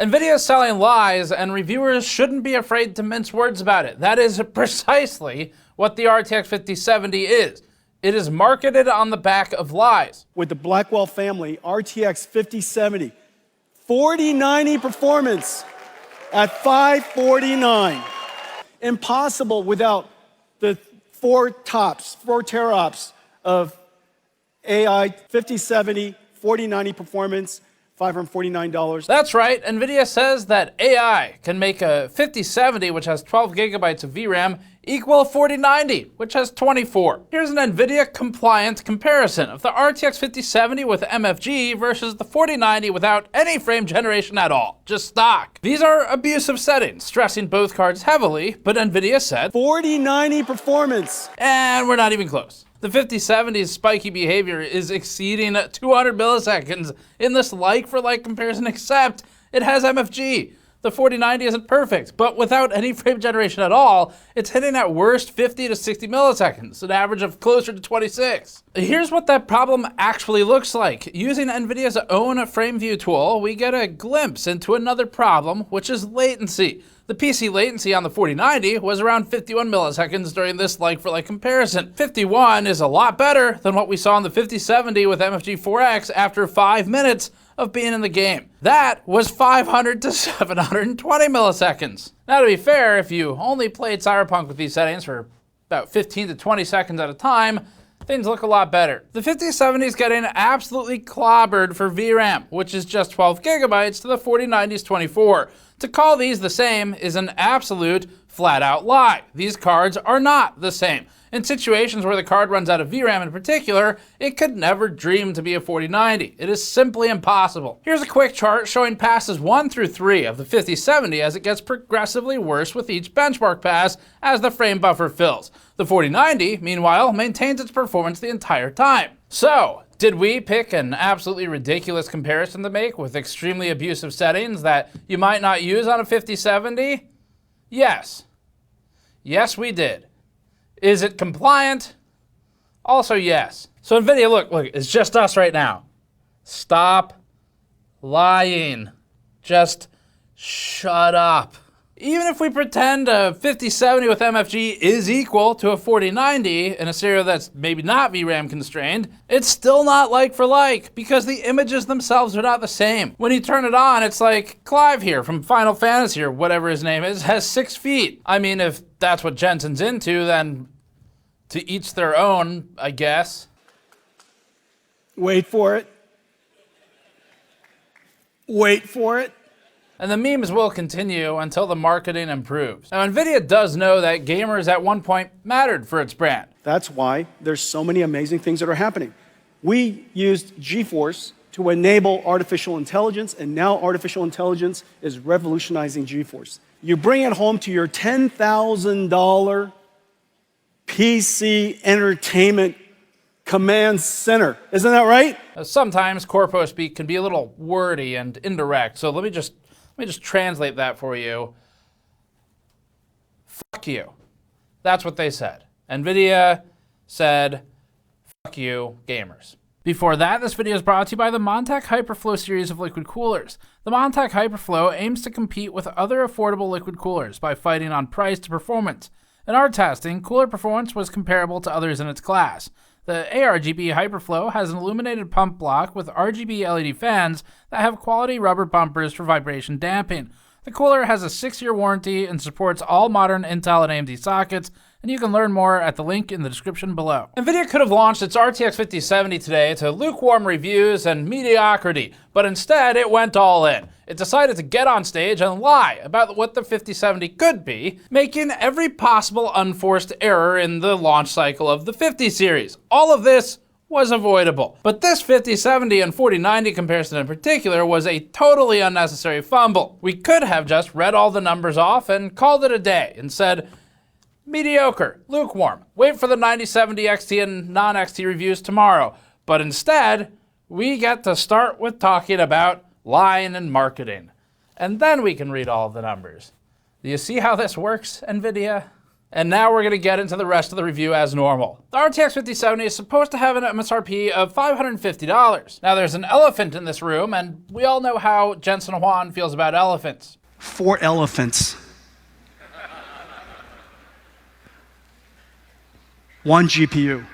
NVIDIA is selling lies, and reviewers shouldn't be afraid to mince words about it. That is precisely what the RTX 5070 is. It is marketed on the back of lies. With the Blackwell family, RTX 5070, 4090 performance at 549. Impossible without the 4 teraops of AI 5070, 4090 performance, $549. That's right, NVIDIA says that AI can make a 5070, which has 12 gigabytes of VRAM, equal 4090, which has 24. Here's an NVIDIA-compliant comparison of the RTX 5070 with MFG versus the 4090 without any frame generation at all, just stock. These are abusive settings, stressing both cards heavily, but NVIDIA said 4090 performance. And we're not even close. The 5070's spiky behavior is exceeding 200 milliseconds in this like-for-like comparison, except it has MFG. The 4090 isn't perfect, but without any frame generation at all, it's hitting at worst 50 to 60 milliseconds, an average of closer to 26. Here's what that problem actually looks like. Using NVIDIA's own frame view tool, we get a glimpse into another problem, which is latency. The PC latency on the 4090 was around 51 milliseconds during this like-for-like comparison. 51 is a lot better than what we saw on the 5070 with MFG 4X after 5 minutes of being in the game. That was 500 to 720 milliseconds. Now, to be fair, if you only played Cyberpunk with these settings for about 15 to 20 seconds at a time, things look a lot better. The 5070 is getting absolutely clobbered for VRAM, which is just 12 gigabytes to the 4090's 24. To call these the same is an absolute flat-out lie. These cards are not the same. In situations where the card runs out of VRAM in particular, it could never dream to be a 4090. It is simply impossible. Here's a quick chart showing passes 1 through 3 of the 5070 as it gets progressively worse with each benchmark pass as the frame buffer fills. The 4090, meanwhile, maintains its performance the entire time. So, did we pick an absolutely ridiculous comparison to make with extremely abusive settings that you might not use on a 5070? Yes. Yes, we did. Is it compliant? Also yes. So NVIDIA, look, it's just us right now. Stop lying. Just shut up. Even if we pretend a 5070 with MFG is equal to a 4090 in a scenario that's maybe not VRAM constrained, it's still not like for like because the images themselves are not the same. When you turn it on, it's like Clive here from Final Fantasy or whatever his name is has 6 feet. I mean, if that's what Jensen's into, then to each their own, I guess. Wait for it. Wait for it. And the memes will continue until the marketing improves. Now, NVIDIA does know that gamers at one point mattered for its brand. That's why there's so many amazing things that are happening. We used GeForce to enable artificial intelligence, and now artificial intelligence is revolutionizing GeForce. You bring it home to your $10,000 PC entertainment command center. Isn't that right? Sometimes corpo speak can be a little wordy and indirect, so let me just translate that for you. Fuck you. That's what they said. NVIDIA said, fuck you, gamers. Before that, this video is brought to you by the Montech Hyperflow series of liquid coolers. The Montech Hyperflow aims to compete with other affordable liquid coolers by fighting on price to performance. In our testing, cooler performance was comparable to others in its class. The ARGB Hyperflow has an illuminated pump block with RGB LED fans that have quality rubber bumpers for vibration damping. The cooler has a 6-year warranty and supports all modern Intel and AMD sockets, and you can learn more at the link in the description below. NVIDIA could have launched its RTX 5070 today to lukewarm reviews and mediocrity, but instead it went all in. It decided to get on stage and lie about what the 5070 could be, making every possible unforced error in the launch cycle of the 50 series. All of this was avoidable. But this 5070 and 4090 comparison in particular was a totally unnecessary fumble. We could have just read all the numbers off and called it a day and said, mediocre, lukewarm, wait for the 9070 XT and non-XT reviews tomorrow. But instead, we get to start with talking about lying and marketing. And then we can read all the numbers. Do you see how this works, NVIDIA? And now we're going to get into the rest of the review as normal. The RTX 5070 is supposed to have an MSRP of $550. Now there's an elephant in this room, and we all know how Jensen Huang feels about elephants. 4 elephants. 1 GPU.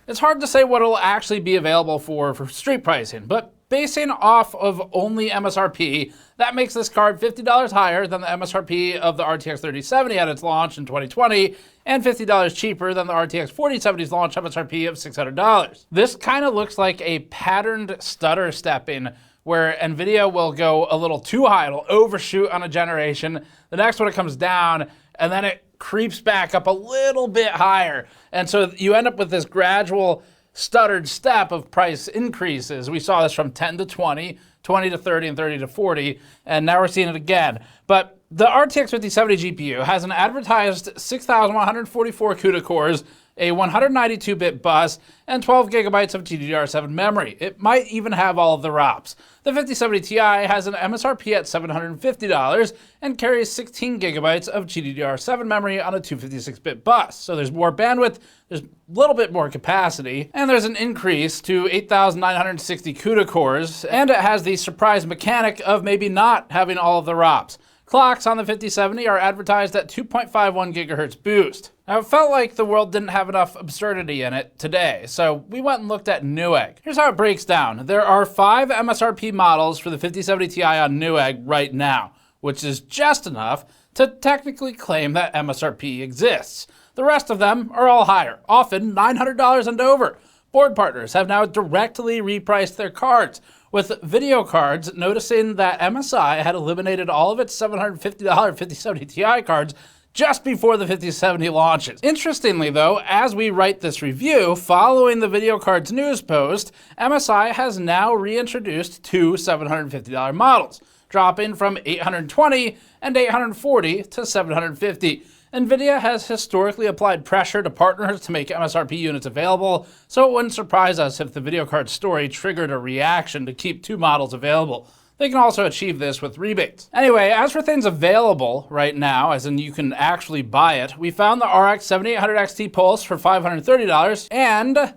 It's hard to say what will actually be available for street pricing, but basing off of only MSRP, that makes this card $50 higher than the MSRP of the RTX 3070 at its launch in 2020, and $50 cheaper than the RTX 4070's launch MSRP of $600. This kind of looks like a patterned stutter stepping where NVIDIA will go a little too high, it'll overshoot on a generation, the next one it comes down, and then it creeps back up a little bit higher. And so you end up with this gradual stuttered step of price increases. We saw this from 10 to 20, 20 to 30, and 30 to 40, and now we're seeing it again. But the RTX 5070 GPU has an advertised 6,144 CUDA cores, a 192-bit bus, and 12 gigabytes of GDDR7 memory. It might even have all of the ROPs. The 5070 Ti has an MSRP at $750 and carries 16 gigabytes of GDDR7 memory on a 256-bit bus. So there's more bandwidth, there's a little bit more capacity, and there's an increase to 8,960 CUDA cores, and it has the surprise mechanic of maybe not having all of the ROPs. Clocks on the 5070 are advertised at 2.51 gigahertz boost. Now, it felt like the world didn't have enough absurdity in it today, so we went and looked at Newegg. Here's how it breaks down. There are 5 MSRP models for the 5070 Ti on Newegg right now, which is just enough to technically claim that MSRP exists. The rest of them are all higher, often $900 and over. Board partners have now directly repriced their cards, with video cards noticing that MSI had eliminated all of its $750 5070 Ti cards just before the 5070 launches. Interestingly though, as we write this review, following the video cards news post, MSI has now reintroduced 2 $750 models, dropping from $820 and $840 to $750. NVIDIA has historically applied pressure to partners to make MSRP units available, so it wouldn't surprise us if the video card story triggered a reaction to keep 2 models available. They can also achieve this with rebates. Anyway, as for things available right now, as in you can actually buy it, we found the RX 7800 XT Pulse for $530, and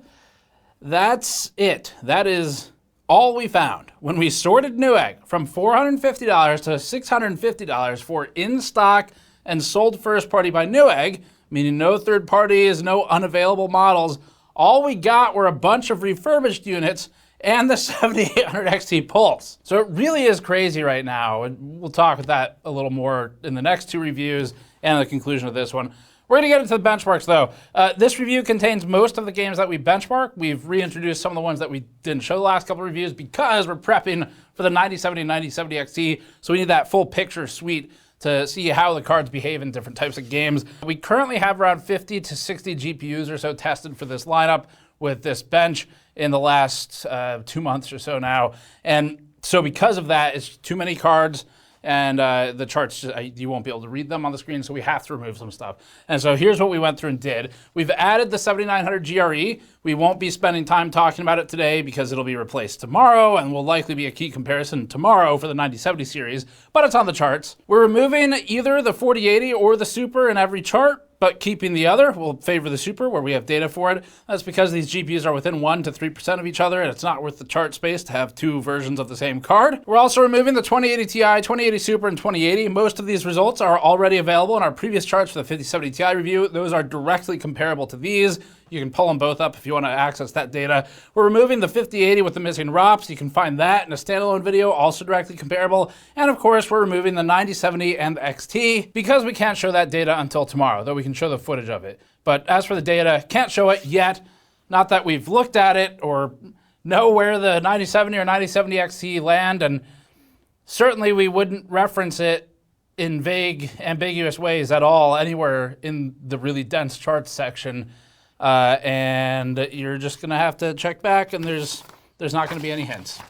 that's it. That is all we found. When we sorted Newegg from $450 to $650 for in-stock and sold first party by Newegg, meaning no third parties, no unavailable models, all we got were a bunch of refurbished units and the 7800 XT Pulse. So it really is crazy right now, and we'll talk about that a little more in the next 2 reviews and the conclusion of this one. We're gonna get into the benchmarks though. This review contains most of the games that we benchmark. We've reintroduced some of the ones that we didn't show the last couple of reviews because we're prepping for the 9070 and 9070 XT, so we need that full picture suite to see how the cards behave in different types of games. We currently have around 50 to 60 GPUs or so tested for this lineup with this bench in the last 2 months or so now. And so because of that, it's too many cards, and the charts, you won't be able to read them on the screen, so we have to remove some stuff. And so here's what we went through and did. We've added the 7900 GRE. We won't be spending time talking about it today because it'll be replaced tomorrow and will likely be a key comparison tomorrow for the 9070 series, but it's on the charts. We're removing either the 4080 or the Super in every chart, but keeping the other. We'll favor the Super where we have data for it. That's because these GPUs are within 1 to 3% of each other, and it's not worth the chart space to have 2 versions of the same card. We're also removing the 2080 Ti, 2080 Super, and 2080. Most of these results are already available in our previous charts for the 5070 Ti review. Those are directly comparable to these. You can pull them both up if you want to access that data. We're removing the 5080 with the missing ROPs. You can find that in a standalone video, also directly comparable. And of course, we're removing the 9070 and the XT because we can't show that data until tomorrow, though we can show the footage of it. But as for the data, can't show it yet. Not that we've looked at it or know where the 9070 or 9070 XT land, and certainly we wouldn't reference it in vague, ambiguous ways at all anywhere in the really dense charts section. And you're just gonna have to check back, and there's not gonna be any hints.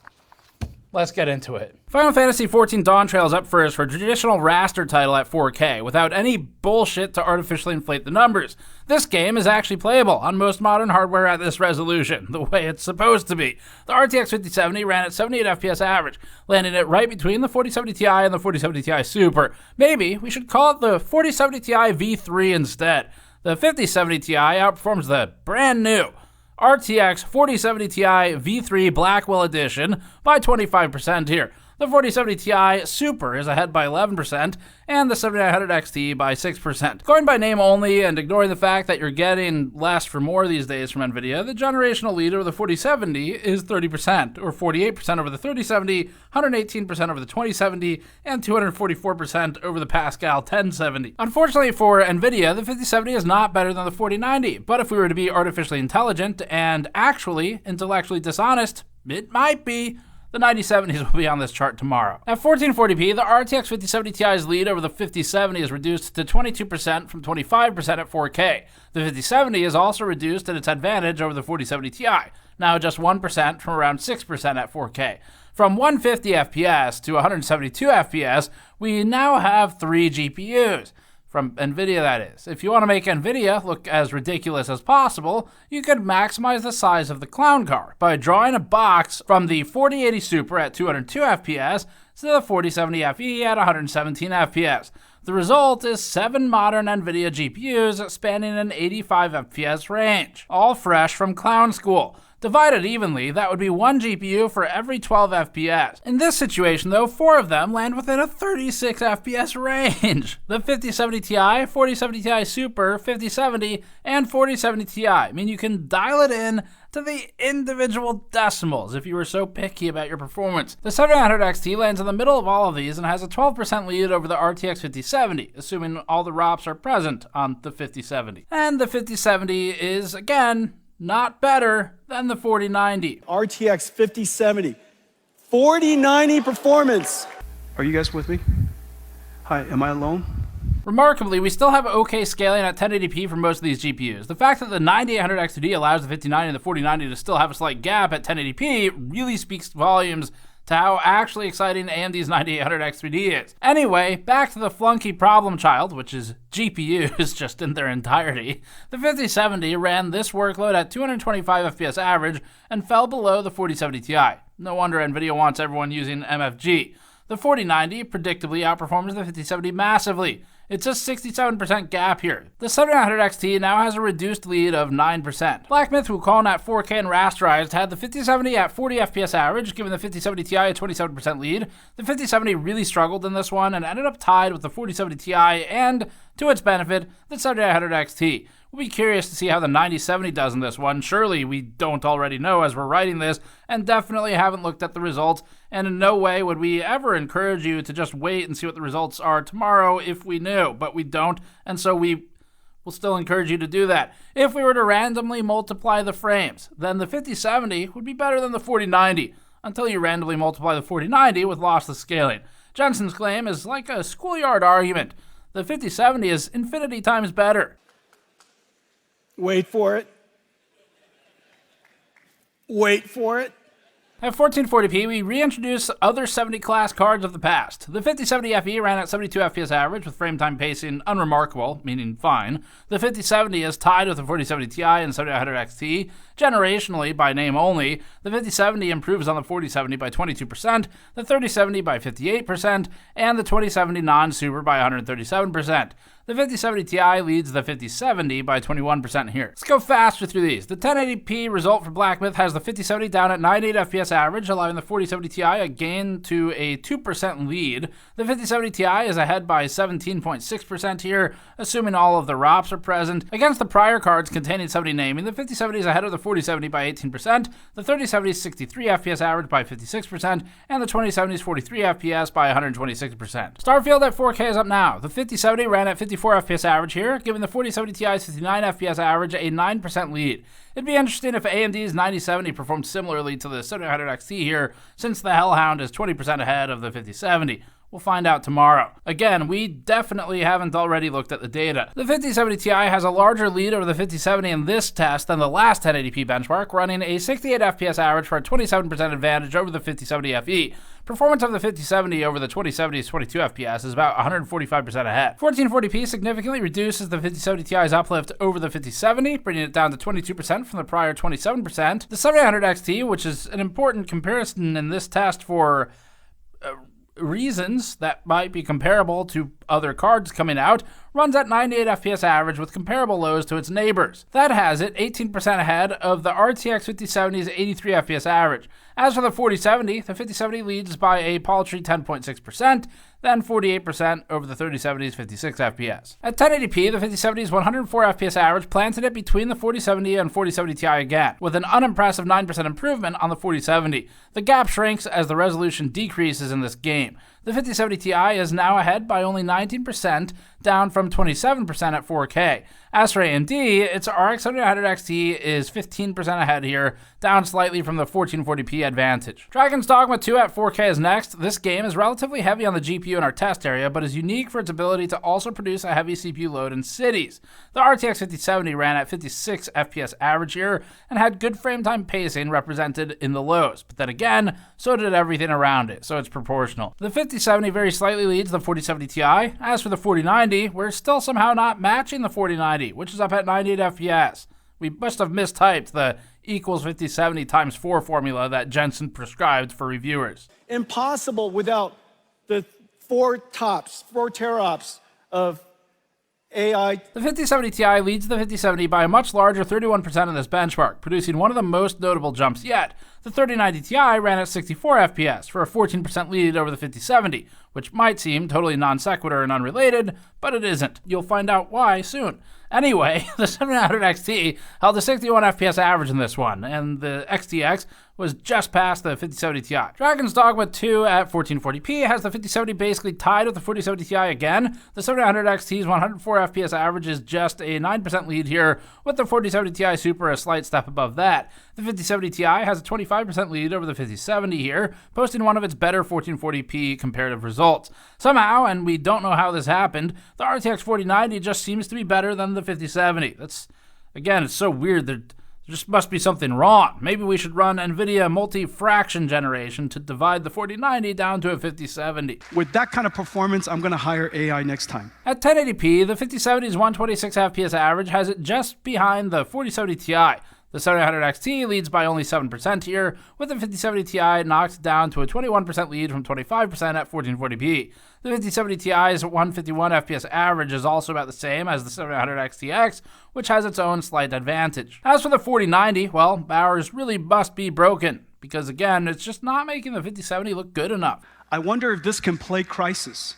Let's get into it. Final Fantasy XIV Dawntrail is up first for a traditional raster title at 4K, without any bullshit to artificially inflate the numbers. This game is actually playable on most modern hardware at this resolution, the way it's supposed to be. The RTX 5070 ran at 78 FPS average, landing it right between the 4070 Ti and the 4070 Ti Super. Maybe we should call it the 4070 Ti V3 instead. The 5070 Ti outperforms the brand new RTX 4070 Ti V3 Blackwell Edition by 25% here. The 4070 Ti Super is ahead by 11%, and the 7900 XT by 6%. Going by name only and ignoring the fact that you're getting less for more these days from NVIDIA, the generational lead over the 4070 is 30%, or 48% over the 3070, 118% over the 2070, and 244% over the Pascal 1070. Unfortunately for NVIDIA, the 5070 is not better than the 4090, but if we were to be artificially intelligent and actually intellectually dishonest, it might be. The 9070s will be on this chart tomorrow. At 1440p, the RTX 5070 Ti's lead over the 5070 is reduced to 22% from 25% at 4K. The 5070 is also reduced in its advantage over the 4070 Ti, now just 1% from around 6% at 4K. From 150 FPS to 172 FPS, we now have 3 GPUs. From NVIDIA, that is. If you want to make NVIDIA look as ridiculous as possible, you could maximize the size of the clown car by drawing a box from the 4080 Super at 202 FPS to the 4070 Fe at 117 FPS. The result is 7 modern NVIDIA GPUs spanning an 85 FPS range, all fresh from clown school. Divided evenly, that would be 1 GPU for every 12 FPS. In this situation, though, 4 of them land within a 36 FPS range. The 5070 Ti, 4070 Ti Super, 5070, and 4070 Ti mean you can dial it in to the individual decimals if you were so picky about your performance. The 7900 XT lands in the middle of all of these and has a 12% lead over the RTX 5070, assuming all the ROPs are present on the 5070. And the 5070 is, again, not better than the 4090. RTX 5070, 4090 performance. Are you guys with me? Hi, am I alone? Remarkably, we still have okay scaling at 1080p for most of these GPUs. The fact that the 9800 X2D allows the 5090 and the 4090 to still have a slight gap at 1080p really speaks volumes to how actually exciting AMD's 9800 X3D is. Anyway, back to the flunky problem child, which is GPUs just in their entirety. The 5070 ran this workload at 225 FPS average and fell below the 4070 Ti. No wonder NVIDIA wants everyone using MFG. The 4090 predictably outperforms the 5070 massively. It's a 67% gap here. The 7900 XT now has a reduced lead of 9%. Black Myth Wukong at 4K and rasterized had the 5070 at 40 FPS average, giving the 5070 Ti a 27% lead. The 5070 really struggled in this one and ended up tied with the 4070 Ti and, to its benefit, the 7900 XT. We'll be curious to see how the 9070 does in this one. Surely we don't already know as we're writing this, and definitely haven't looked at the results, and in no way would we ever encourage you to just wait and see what the results are tomorrow if we knew, but we don't, and so we will still encourage you to do that. If we were to randomly multiply the frames, then the 5070 would be better than the 4090, until you randomly multiply the 4090 with lossless scaling. Jensen's claim is like a schoolyard argument. The 5070 is infinity times better. Wait for it. Wait for it. At 1440p, we reintroduce other 70 class cards of the past. The 5070 Fe ran at 72 FPS average with frame time pacing unremarkable, meaning fine. The 5070 is tied with the 4070 Ti and 7900 XT. Generationally, by name only, the 5070 improves on the 4070 by 22%, the 3070 by 58%, and the 2070 non-super by 137%. The 5070 Ti leads the 5070 by 21% here. Let's go faster through these. The 1080p result for Black Myth has the 5070 down at 98 FPS average, allowing the 4070 Ti a gain to a 2% lead. The 5070 Ti is ahead by 17.6% here, assuming all of the ROPs are present. Against the prior cards containing 70 naming, the 5070 is ahead of the 4070 by 18%, the 3070's 63 FPS average by 56%, and the 2070's 43 FPS by 126%. Starfield at 4K is up now. The 5070 ran at 54 FPS average here, giving the 4070 Ti's 59 FPS average a 9% lead. It'd be interesting if AMD's 9070 performed similarly to the 7900 XT here, since the Hellhound is 20% ahead of the 5070. We'll find out tomorrow. Again, we definitely haven't already looked at the data. The 5070 Ti has a larger lead over the 5070 in this test than the last 1080p benchmark, running a 68 FPS average for a 27% advantage over the 5070 Fe. Performance of the 5070 over the 2070's 22 FPS is about 145% ahead. 1440p significantly reduces the 5070 Ti's uplift over the 5070, bringing it down to 22% from the prior 27%. The 7900 XT, which is an important comparison in this test for reasons that might be comparable to other cards coming out, runs at 98 FPS average with comparable lows to its neighbors. That has it 18% ahead of the RTX 5070's 83 FPS average. As for the 4070, the 5070 leads by a paltry 10.6%, then 48% over the 3070's 56 FPS. At 1080p, the 5070's 104 FPS average planted it between the 4070 and 4070 Ti again, with an unimpressive 9% improvement on the 4070. The gap shrinks as the resolution decreases in this game. The 5070 Ti is now ahead by only 19%, down from 27% at 4K. As for AMD, its RX 7900 XT is 15% ahead here, down slightly from the 1440p advantage. Dragon's Dogma 2 at 4K is next. This game is relatively heavy on the GPU in our test area, but is unique for its ability to also produce a heavy CPU load in cities. The RTX 5070 ran at 56 FPS average here, and had good frame time pacing represented in the lows, but then again, so did everything around it, so it's proportional. The 5070 very slightly leads the 4070 Ti. As for the 4090, we're still somehow not matching the 4090, which is up at 98 FPS. We must have mistyped the equals 5070 times 4 formula that Jensen prescribed for reviewers. Impossible without the 4 teraops of AI. The 5070 Ti leads the 5070 by a much larger 31% in this benchmark, producing one of the most notable jumps yet. The 3090 Ti ran at 64 FPS for a 14% lead over the 5070, which might seem totally non sequitur and unrelated, but it isn't. You'll find out why soon. Anyway, the 7900 XT held a 61 FPS average in this one, and the XTX was just past the 5070 Ti. Dragon's Dogma 2 at 1440p has the 5070 basically tied with the 4070 Ti again. The 7900 XT's 104 FPS average is just a 9% lead here, with the 4070 Ti Super a slight step above that. The 5070 Ti has a 25% lead over the 5070 here, posting one of its better 1440p comparative results. Somehow, and we don't know how this happened, the RTX 4090 just seems to be better than the 5070. Again, it's so weird. There just must be something wrong. Maybe we should run NVIDIA multi-fraction generation to divide the 4090 down to a 5070. With that kind of performance, I'm going to hire AI next time. At 1080p, the 5070's 126 FPS average has it just behind the 4070 Ti. The 7900 XT leads by only 7% here, with the 5070 Ti knocked down to a 21% lead from 25% at 1440p. The 5070 Ti's 151 FPS average is also about the same as the 7900 XTX, which has its own slight advantage. As for the 4090, well, ours really must be broken, because again, it's just not making the 5070 look good enough. I wonder if this can play Crysis.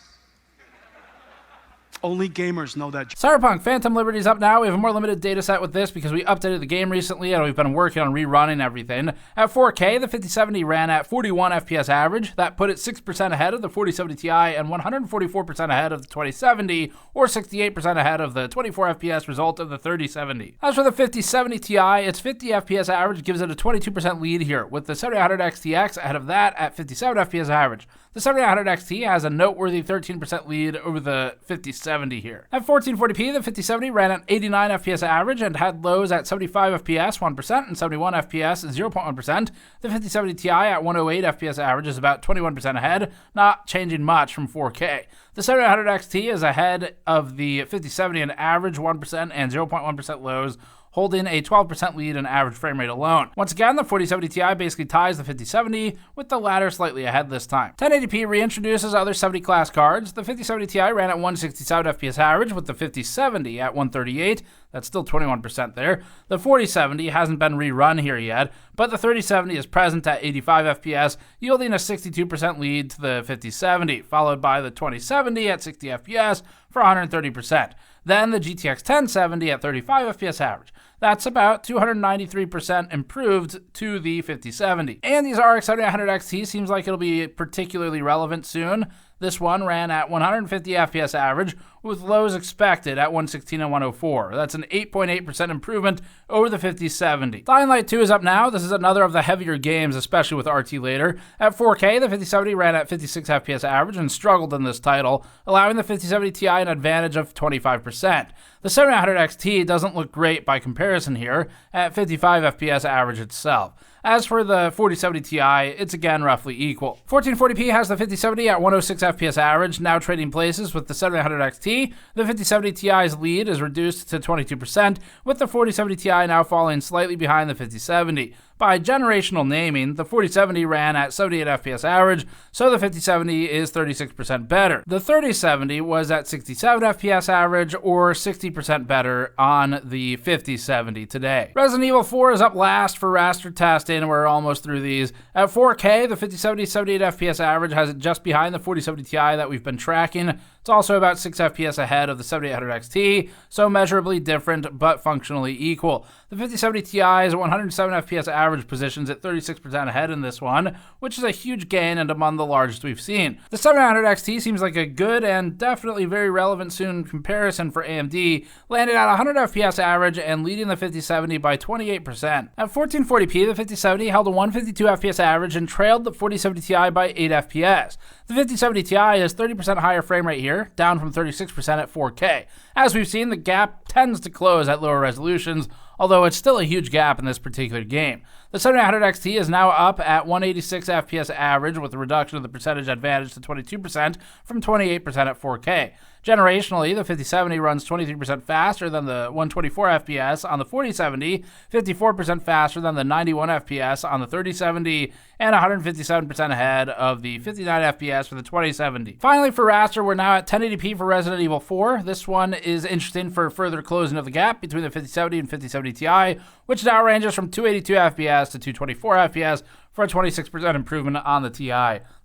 Only gamers know that. Cyberpunk Phantom Liberty's up now. We have a more limited data set with this because we updated the game recently and we've been working on rerunning everything. At 4K, the 5070 ran at 41 FPS average. That put it 6% ahead of the 4070 Ti and 144% ahead of the 2070, or 68% ahead of the 24 FPS result of the 3070. As for the 5070 Ti, its 50 FPS average gives it a 22% lead here, with the 7900 XTX ahead of that at 57 FPS average. The 7900 XT has a noteworthy 13% lead over the 5070 here. At 1440p, the 5070 ran at 89 FPS average and had lows at 75 FPS 1% and 71 FPS 0.1%. The 5070 Ti at 108 FPS average is about 21% ahead, not changing much from 4K. The 7900 XT is ahead of the 5070 in average 1% and 0.1% lows, holding a 12% lead in average frame rate alone. Once again, the 4070 Ti basically ties the 5070, with the latter slightly ahead this time. 1080p reintroduces other 70 class cards. The 5070 Ti ran at 167 FPS average, with the 5070 at 138. That's still 21% there. The 4070 hasn't been rerun here yet, but the 3070 is present at 85 FPS, yielding a 62% lead to the 5070, followed by the 2070 at 60 FPS for 130%. Then the GTX 1070 at 35 FPS average. That's about 293% improved to the 5070. And these RX 7900 XT seems like it'll be particularly relevant soon. This one ran at 150 FPS average, with lows expected at 116 and 104. That's an 8.8% improvement over the 5070. Dying Light 2 is up now. This is another of the heavier games, especially with RT later. At 4K, the 5070 ran at 56 FPS average and struggled in this title, allowing the 5070 Ti an advantage of 25%. The 7900 XT doesn't look great by comparison here, at 55 FPS average itself. As for the 4070 Ti, it's again roughly equal. 1440p has the 5070 at 106 FPS average, now trading places with the 7900 XT. The 5070 Ti's lead is reduced to 22%, with the 4070 Ti now falling slightly behind the 5070. By generational naming, the 4070 ran at 78 FPS average, so the 5070 is 36% better. The 3070 was at 67 FPS average, or 60% better on the 5070 today. Resident Evil 4 is up last for raster testing, and we're almost through these. At 4K, the 5070 78 FPS average has it just behind the 4070 Ti that we've been tracking. It's also about 6 FPS ahead of the 7800 XT, so measurably different but functionally equal. The 5070 Ti's 107 FPS average positions at 36% ahead in this one, which is a huge gain and among the largest we've seen. The 7900 XT seems like a good and definitely very relevant soon comparison for AMD, landing at 100 FPS average and leading the 5070 by 28%. At 1440p, the 5070 held a 152 FPS average and trailed the 4070 Ti by 8 FPS. The 5070 Ti is 30% higher frame rate here, down from 36% at 4K. As we've seen, the gap tends to close at lower resolutions, although it's still a huge gap in this particular game. The 7900 XT is now up at 186 FPS average, with a reduction of the percentage advantage to 22% from 28% at 4K. Generationally, the 5070 runs 23% faster than the 124 FPS on the 4070, 54% faster than the 91 FPS on the 3070, and 157% ahead of the 59 FPS for the 2070. Finally, for raster, we're now at 1080p for Resident Evil 4. This one is interesting for further closing of the gap between the 5070 and 5070 Ti, which now ranges from 282 FPS to 224 FPS, for a 26% improvement on the Ti.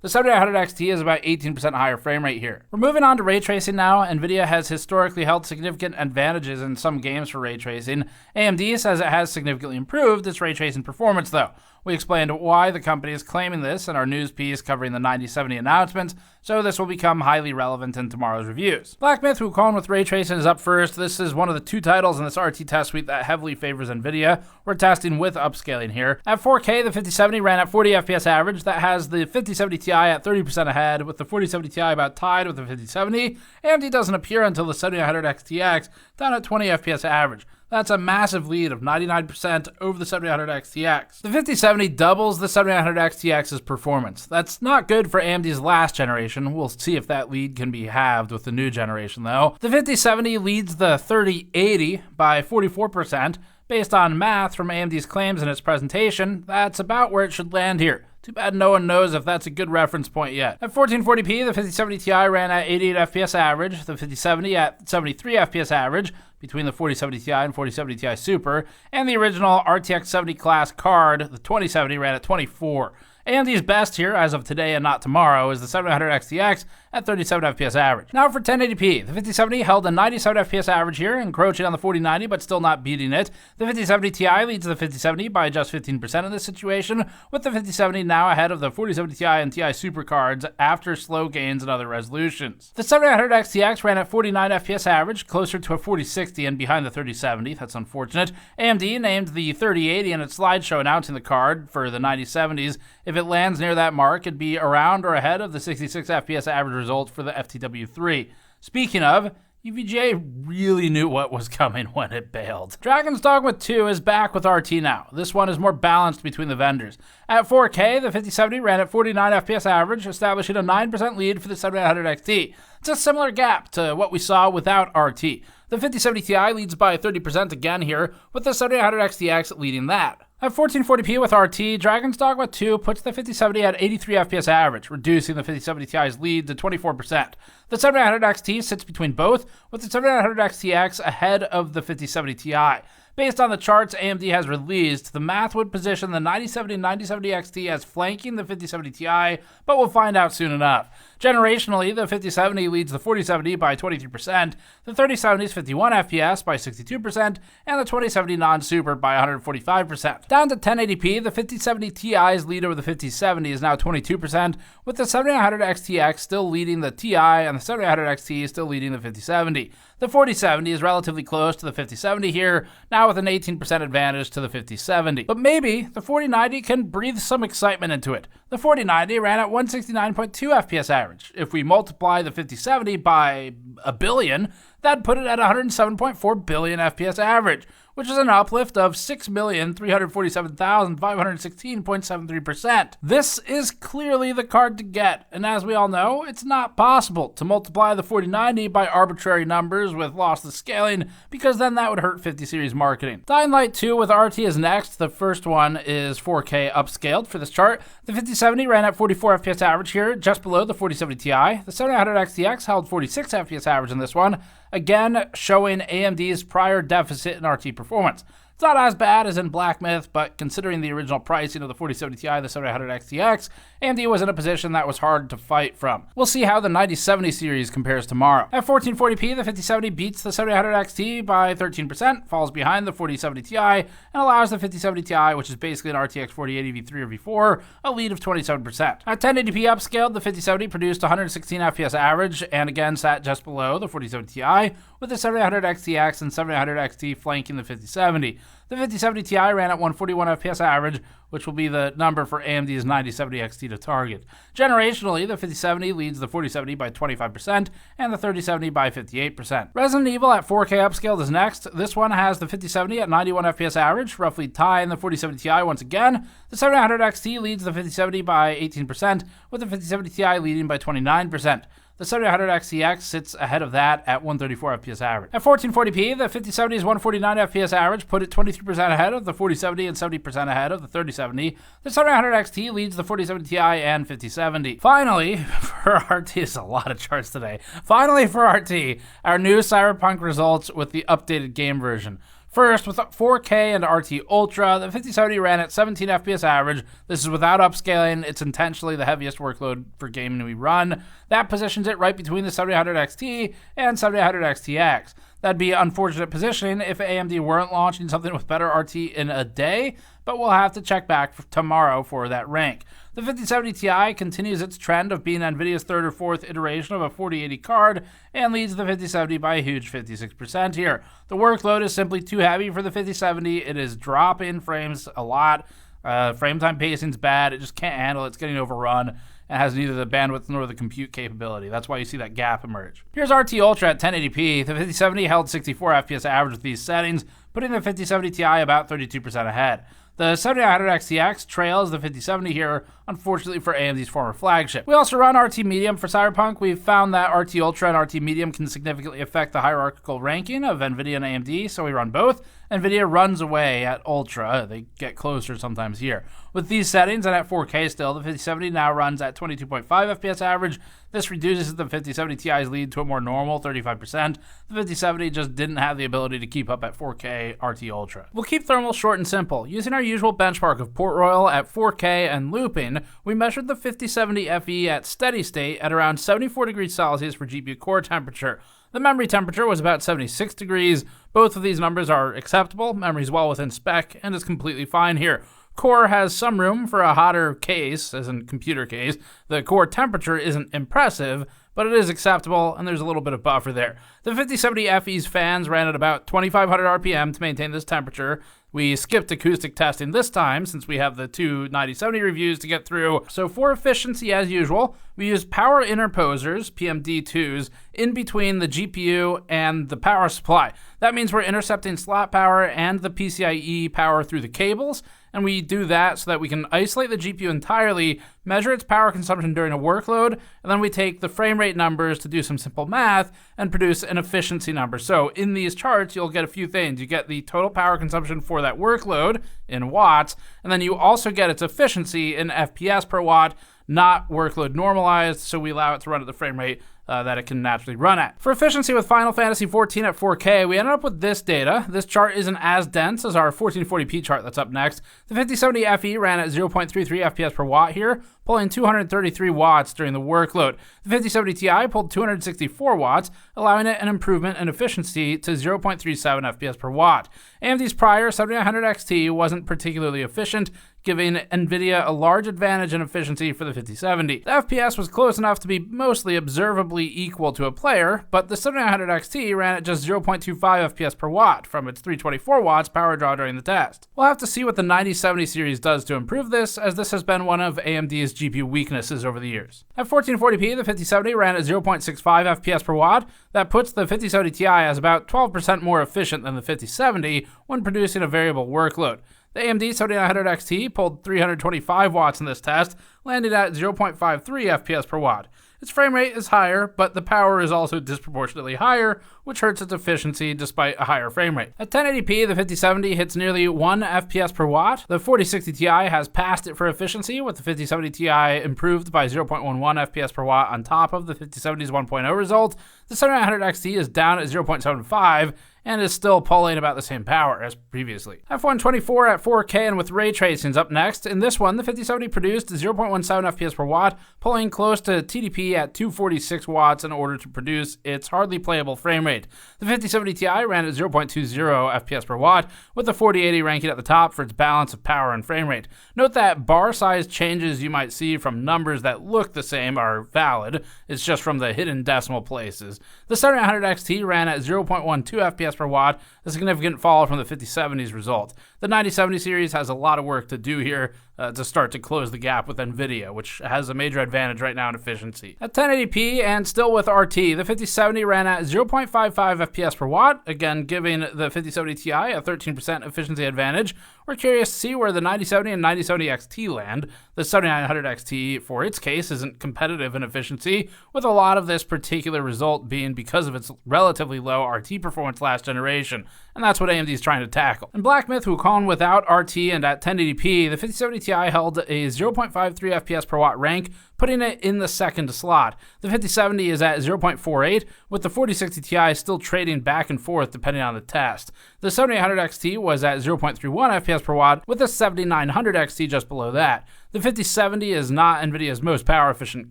The 7900 XT is about 18% higher frame rate here. We're moving on to ray tracing now. NVIDIA has historically held significant advantages in some games for ray tracing. AMD says it has significantly improved its ray tracing performance though. We explained why the company is claiming this in our news piece covering the 9070 announcements, so this will become highly relevant in tomorrow's reviews. Black Myth Wukong with ray tracing is up first. This is one of the 2 titles in this RT test suite that heavily favors NVIDIA. We're testing with upscaling here. At 4K, the 5070 ran at 40 FPS average. That has the 5070 Ti at 30% ahead, with the 4070 Ti about tied with the 5070. AMD doesn't appear until the 7900 XTX, down at 20 FPS average. That's a massive lead of 99% over the 7900 XTX. The 5070 doubles the 7900 XTX's performance. That's not good for AMD's last generation. We'll see if that lead can be halved with the new generation though. The 5070 leads the 3080 by 44%. Based on math from AMD's claims in its presentation, that's about where it should land here. Too bad no one knows if that's a good reference point yet. At 1440p, the 5070 Ti ran at 88 FPS average, the 5070 at 73 FPS average, between the 4070 Ti and 4070 Ti Super, and the original RTX 70 class card, the 2070, ran at 24. AMD's best here, as of today and not tomorrow, is the 700 XTX at 37 FPS average. Now for 1080p, the 5070 held a 97 FPS average here, encroaching on the 4090, but still not beating it. The 5070 Ti leads the 5070 by just 15% in this situation, with the 5070 now ahead of the 4070 Ti and Ti Super cards after slow gains and other resolutions. The 700 XTX ran at 49 FPS average, closer to a 4060 and behind the 3070. That's unfortunate. AMD named the 3080 in its slideshow announcing the card for the 9070s. If it lands near that mark, it'd be around or ahead of the 66 FPS average result for the FTW3. Speaking of, EVGA really knew what was coming when it bailed. Dragon's Dogma 2 is back with RT now. This one is more balanced between the vendors. At 4K, the 5070 ran at 49 FPS average, establishing a 9% lead for the 7900 XT. It's a similar gap to what we saw without RT. The 5070 Ti leads by 30% again here, with the 7900 XTX leading that. At 1440p with RT, Dragon's Dogma 2 puts the 5070 at 83 FPS average, reducing the 5070 Ti's lead to 24%. The 7900 XT sits between both, with the 7900 XTX ahead of the 5070 Ti. Based on the charts AMD has released, the math would position the 9070 and 9070 XT as flanking the 5070 Ti, but we'll find out soon enough. Generationally, the 5070 leads the 4070 by 23%, the 3070's 51 FPS by 62%, and the 2070 non-super by 145%. Down to 1080p, the 5070 Ti's lead over the 5070 is now 22%, with the 7900 XTX still leading the Ti and the 7900 XT still leading the 5070. The 4070 is relatively close to the 5070 here, now with an 18% advantage to the 5070. But maybe the 4090 can breathe some excitement into it. The 4090 ran at 169.2 FPS average. If we multiply the 5070 by a billion, That'd put it at 107.4 billion FPS average, which is an uplift of 6,347,516.73%. This is clearly the card to get, and as we all know, it's not possible to multiply the 4090 by arbitrary numbers with lossless scaling, because then that would hurt 50 series marketing. Dying Light 2 with RT is next. The first one is 4K upscaled for this chart. The 5070 ran at 44 FPS average here, just below the 4070 Ti. The 7900 XTX held 46 FPS average in this one, again showing AMD's prior deficit in RT performance. It's not as bad as in Black Myth, but considering the original pricing of the 4070 Ti and the 7900 XTX, AMD was in a position that was hard to fight from. We'll see how the 9070 series compares tomorrow. At 1440p, the 5070 beats the 7900 XT by 13%, falls behind the 4070 Ti, and allows the 5070 Ti, which is basically an RTX 4080 V3 or V4, a lead of 27%. At 1080p upscaled, the 5070 produced 116 FPS average, and again sat just below the 4070 Ti, with the 7900 XTX and 7900 XT flanking the 5070. The 5070 Ti ran at 141 FPS average, which will be the number for AMD's 9070 XT to target. Generationally, the 5070 leads the 4070 by 25% and the 3070 by 58%. Resident Evil at 4K upscaled is next. This one has the 5070 at 91 FPS average, roughly tying the 4070 Ti once again. The 7900 XT leads the 5070 by 18%, with the 5070 Ti leading by 29%. The 7900 XTX sits ahead of that at 134 FPS average. At 1440p, the 5070's 149 FPS average put it 23% ahead of the 4070 and 70% ahead of the 3070. The 7900 XT leads the 4070 Ti and 5070. Finally, for RT, is a lot of charts today. Finally for RT, our new Cyberpunk results with the updated game version. First, with 4K and RT Ultra, the 5070 ran at 17 FPS average. This is without upscaling. It's intentionally the heaviest workload for gaming we run. That positions it right between the 7900 XT and 7900 XTX. That'd be unfortunate positioning if AMD weren't launching something with better RT in a day, but we'll have to check back tomorrow for that rank. The 5070 Ti continues its trend of being NVIDIA's third or fourth iteration of a 4080 card and leads the 5070 by a huge 56% here. The workload is simply too heavy for the 5070. It is dropping frames a lot. Frame time pacing's bad. It just can't handle it. It's getting overrun. It has neither the bandwidth nor the compute capability. That's why you see that gap emerge. Here's RT Ultra at 1080p. The 5070 held 64 FPS average with these settings, putting the 5070 Ti about 32% ahead. The 7900 XTX trails the 5070 here, unfortunately for AMD's former flagship. We also run RT Medium for Cyberpunk. We've found that RT Ultra and RT Medium can significantly affect the hierarchical ranking of NVIDIA and AMD, so we run both. NVIDIA runs away at Ultra. They get closer sometimes here. With these settings and at 4K still, the 5070 now runs at 22.5 FPS average. This reduces the 5070 Ti's lead to a more normal 35%. The 5070 just didn't have the ability to keep up at 4K RT Ultra. We'll keep thermal short and simple. Using our usual benchmark of port royal at 4K and looping, we measured the 5070 FE at steady state at around 74 degrees Celsius for GPU core temperature. The memory temperature was about 76 degrees. Both of these numbers are acceptable. Memory's well within spec and is completely fine here. Core has some room for a hotter case, as in computer case. The core temperature isn't impressive, but it is acceptable, and there's a little bit of buffer there. The 5070 FE's fans ran at about 2500 RPM to maintain this temperature. We skipped acoustic testing this time since we have the two 9070 reviews to get through. So for efficiency, as usual, we use power interposers, PMD2s, in between the GPU and the power supply. That means we're intercepting slot power and the PCIe power through the cables, and we do that so that we can isolate the GPU entirely, measure its power consumption during a workload, and then we take the frame rate numbers to do some simple math and produce an efficiency number. So in these charts, you'll get a few things. You get the total power consumption for that workload in watts, and then you also get its efficiency in FPS per watt, not workload normalized, so we allow it to run at the frame rate that it can naturally run at. For efficiency with Final Fantasy XIV at 4K, we ended up with this data. This chart isn't as dense as our 1440p chart that's up next. The 5070 FE ran at 0.33 FPS per watt here, pulling 233 watts during the workload. The 5070 Ti pulled 264 watts, allowing it an improvement in efficiency to 0.37 FPS per watt. AMD's prior 7900 XT wasn't particularly efficient, giving NVIDIA a large advantage in efficiency for the 5070. The FPS was close enough to be mostly observably equal to a player, but the 7900 XT ran at just 0.25 FPS per watt from its 324 watts power draw during the test. We'll have to see what the 9070 series does to improve this, as this has been one of AMD's GPU weaknesses over the years. At 1440p, the 5070 ran at 0.65 FPS per watt. That puts the 5070 Ti as about 12% more efficient than the 5070 when producing a variable workload. The AMD 7900 XT pulled 325 watts in this test, landing at 0.53 FPS per watt. Its frame rate is higher, but the power is also disproportionately higher, which hurts its efficiency despite a higher frame rate. At 1080p, the 5070 hits nearly 1 FPS per watt. The 4060 Ti has passed it for efficiency, with the 5070 Ti improved by 0.11 FPS per watt on top of the 5070's 1.0 result. The 7900 XT is down at 0.75, and is still pulling about the same power as previously. F124 at 4K and with ray tracing is up next. In this one, the 5070 produced 0.17 FPS per watt, pulling close to TDP at 246 watts in order to produce its hardly playable frame rate. The 5070 Ti ran at 0.20 FPS per watt, with the 4080 ranking at the top for its balance of power and frame rate. Note that bar size changes you might see from numbers that look the same are valid. It's just from the hidden decimal places. The 7900 XT ran at 0.12 FPS per watt, a significant fall from the 5070's result. The 9070 series has a lot of work to do here to start to close the gap with NVIDIA, which has a major advantage right now in efficiency. At 1080p and still with RT, the 5070 ran at 0.55 FPS per watt, again giving the 5070 Ti a 13% efficiency advantage. We're curious to see where the 9070 and 9070 XT land. The 7900 XT, for its case, isn't competitive in efficiency, with a lot of this particular result being because of its relatively low RT performance last generation, and that's what AMD is trying to tackle. In Black Myth Wukong without RT and at 1080p, the 5070 Ti held a 0.53 FPS per watt rank, putting it in the second slot. The 5070 is at 0.48, with the 4060 Ti still trading back and forth depending on the test. The 7800 XT was at 0.31 FPS per watt, with the 7900 XT just below that. The 5070 is not NVIDIA's most power efficient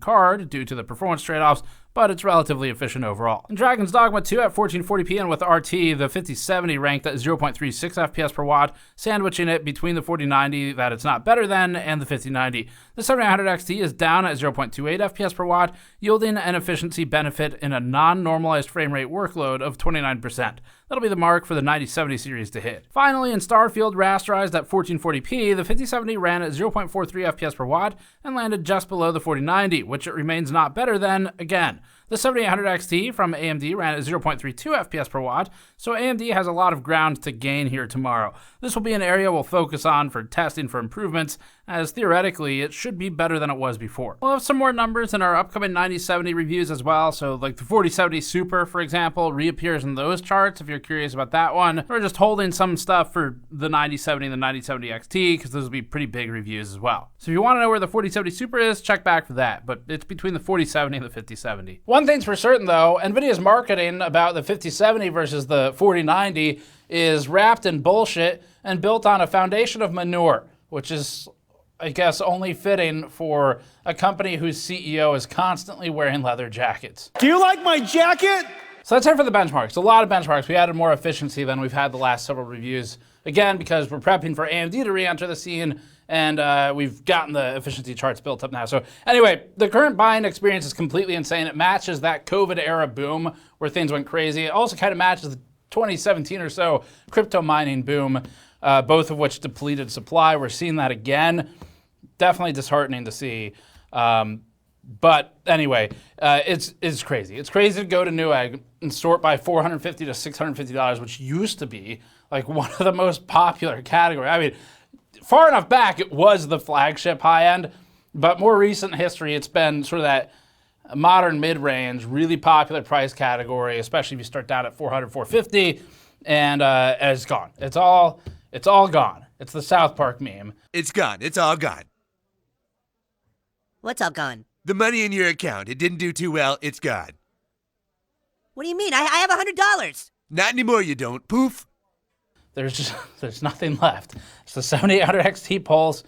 card due to the performance trade-offs, but it's relatively efficient overall. In Dragon's Dogma 2 at 1440p and with RT, the 5070 ranked at 0.36 FPS per watt, sandwiching it between the 4090 that it's not better than and the 5090. The 7900 XT is down at 0.28 FPS per watt, yielding an efficiency benefit in a non-normalized frame rate workload of 29%. That'll be the mark for the 9070 series to hit. Finally, in Starfield rasterized at 1440p, the 5070 ran at 0.43 FPS per watt and landed just below the 4090, which it remains not better than, again. The 7800 XT from AMD ran at 0.32 FPS per watt, so AMD has a lot of ground to gain here tomorrow. This will be an area we'll focus on for testing for improvements, as theoretically it should be better than it was before. We'll have some more numbers in our upcoming 9070 reviews as well, so like the 4070 Super, for example, reappears in those charts if you're curious about that one. We're just holding some stuff for the 9070 and the 9070 XT, because those will be pretty big reviews as well. So if you want to know where the 4070 Super is, check back for that, but it's between the 4070 and the 5070. One thing's for certain though, NVIDIA's marketing about the 5070 versus the 4090 is wrapped in bullshit and built on a foundation of manure, which is, I guess, only fitting for a company whose CEO is constantly wearing leather jackets. Do you like my jacket? So that's it for the benchmarks. A lot of benchmarks. We added more efficiency than we've had the last several reviews. Again, because we're prepping for AMD to re-enter the scene, and we've gotten the efficiency charts built up now. So anyway, the current buying experience is completely insane. It matches that COVID-era boom where things went crazy. It also kind of matches the 2017 or so crypto mining boom, both of which depleted supply. We're seeing that again. Definitely disheartening to see. But anyway, it's crazy. It's crazy to go to Newegg and sort by $450 to $650, which used to be like one of the most popular categories. I mean, far enough back, it was the flagship high-end, but more recent history, it's been sort of that modern mid-range, really popular price category, especially if you start down at $400, $450, and it's gone. It's all gone. It's the South Park meme. It's gone. It's all gone. What's all gone? The money in your account. It didn't do too well. It's gone. What do you mean? I have $100. Not anymore, you don't. Poof. There's nothing left. It's the 7800 XT Pulse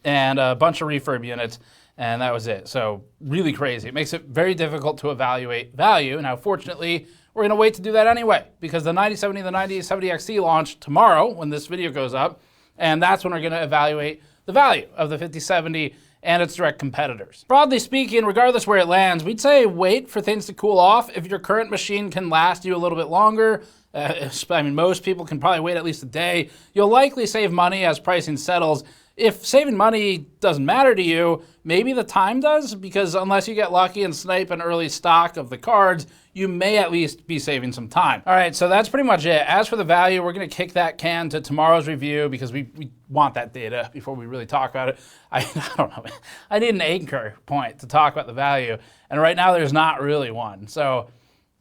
and a bunch of refurb units, and that was it. So really crazy. It makes it very difficult to evaluate value. Now, fortunately, we're going to wait to do that anyway, because the 9070 and the 9070 XT launch tomorrow when this video goes up, and that's when we're going to evaluate the value of the 5070 and its direct competitors. Broadly speaking, regardless where it lands, we'd say wait for things to cool off. If your current machine can last you a little bit longer, I mean, most people can probably wait at least a day, you'll likely save money as pricing settles. If saving money doesn't matter to you, maybe the time does, because unless you get lucky and snipe an early stock of the cards, you may at least be saving some time. All right, so that's pretty much it. As for the value, we're gonna kick that can to tomorrow's review because we want that data before we really talk about it. I don't know, I need an anchor point to talk about the value, and right now there's not really one. So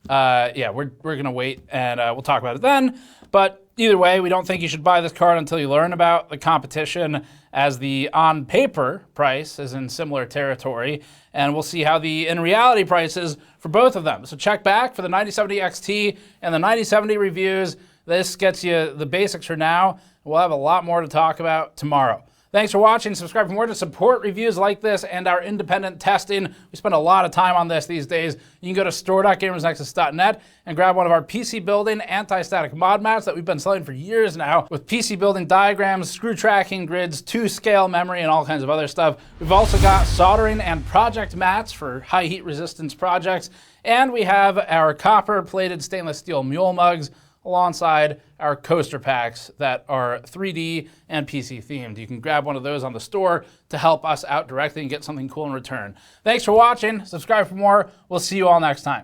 yeah, we're gonna wait and we'll talk about it then. But either way, we don't think you should buy this card until you learn about the competition, as the on paper price is in similar territory, and we'll see how the in reality price is for both of them. So check back for the 9070 XT and the 9070 reviews. This gets you the basics for now. We'll have a lot more to talk about tomorrow. Thanks for watching. Subscribe for more to support reviews like this and our independent testing. We spend a lot of time on this these days. You can go to store.gamersnexus.net and grab one of our PC building anti-static mod mats that we've been selling for years now, with PC building diagrams, screw tracking grids, 2-scale memory, and all kinds of other stuff. We've also got soldering and project mats for high heat resistance projects. And we have our copper plated stainless steel mule mugs alongside our coaster packs that are 3D and PC themed. You can grab one of those on the store to help us out directly and get something cool in return. Thanks for watching. Subscribe for more. We'll see you all next time.